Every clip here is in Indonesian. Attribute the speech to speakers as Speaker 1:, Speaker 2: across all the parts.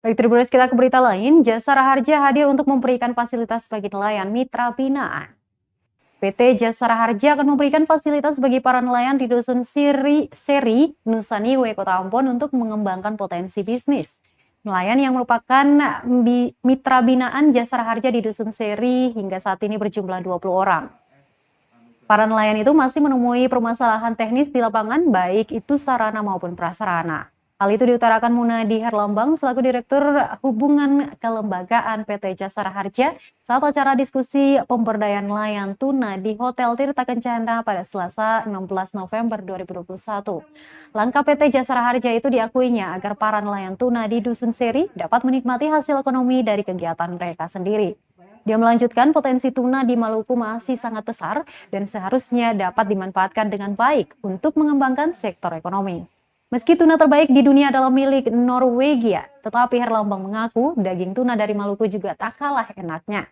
Speaker 1: Baik, Tribuners, kita ke berita lain. Jasara Harja hadir untuk memberikan fasilitas bagi nelayan mitra binaan. PT Jasara Harja akan memberikan fasilitas bagi para nelayan di Dusun Seri, Nusa Niue, Kota Ambon untuk mengembangkan potensi bisnis. Nelayan yang merupakan mitra binaan Jasara Harja di Dusun Seri hingga saat ini berjumlah 20 orang. Para nelayan itu masih menemui permasalahan teknis di lapangan, baik itu sarana maupun prasarana. Hal itu diutarakan Munadi Herlambang selaku Direktur Hubungan Kelembagaan PT Jasara Harja saat acara diskusi pemberdayaan nelayan tuna di Hotel Tirta Kencana pada Selasa 16 November 2021. Langkah PT Jasara Harja itu diakuinya agar para nelayan tuna di Dusun Seri dapat menikmati hasil ekonomi dari kegiatan mereka sendiri. Dia melanjutkan potensi tuna di Maluku masih sangat besar dan seharusnya dapat dimanfaatkan dengan baik untuk mengembangkan sektor ekonomi. Meski tuna terbaik di dunia adalah milik Norwegia, tetapi Herlambang mengaku daging tuna dari Maluku juga tak kalah enaknya.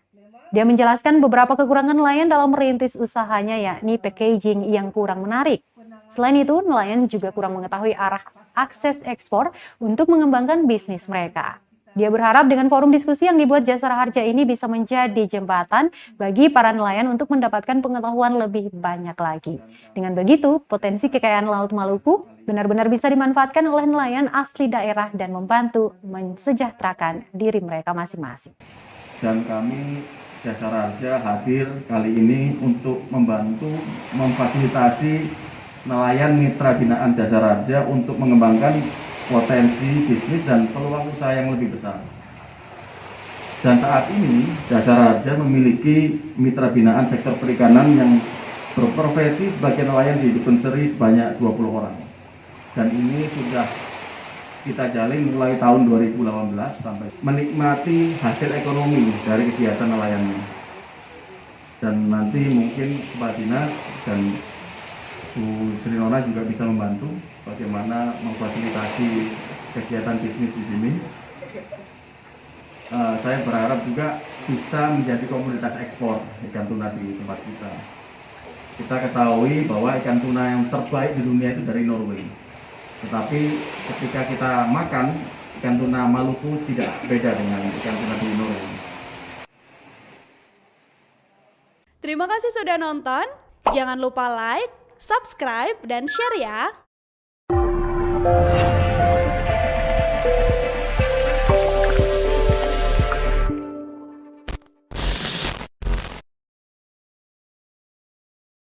Speaker 1: Dia menjelaskan beberapa kekurangan nelayan dalam merintis usahanya, yakni packaging yang kurang menarik. Selain itu, nelayan juga kurang mengetahui arah akses ekspor untuk mengembangkan bisnis mereka. Dia berharap dengan forum diskusi yang dibuat Jasara Harja ini bisa menjadi jembatan bagi para nelayan untuk mendapatkan pengetahuan lebih banyak lagi. Dengan begitu, potensi kekayaan Laut Maluku benar-benar bisa dimanfaatkan oleh nelayan asli daerah dan membantu mensejahterakan diri mereka masing-masing.
Speaker 2: Dan kami Jasara Harja hadir kali ini untuk membantu memfasilitasi nelayan mitra binaan Jasara Harja untuk mengembangkan potensi bisnis dan peluang usaha yang lebih besar. Dan saat ini Jasara Harja memiliki mitra binaan sektor perikanan yang berprofesi sebagai nelayan di Dusun Seri sebanyak 20 orang. Dan ini sudah kita jalin mulai tahun 2018 sampai menikmati hasil ekonomi dari kegiatan nelayannya. Dan nanti mungkin Pak Dinas dan Bu Sri Nona juga bisa membantu bagaimana memfasilitasi kegiatan bisnis di sini. Saya berharap juga bisa menjadi komoditas ekspor ikan tuna di tempat kita. Kita ketahui bahwa ikan tuna yang terbaik di dunia itu dari Norway. Tetapi ketika kita makan, ikan tuna Maluku tidak beda dengan ikan tuna di Norway.
Speaker 3: Terima kasih sudah nonton. Jangan lupa like, subscribe, dan share ya.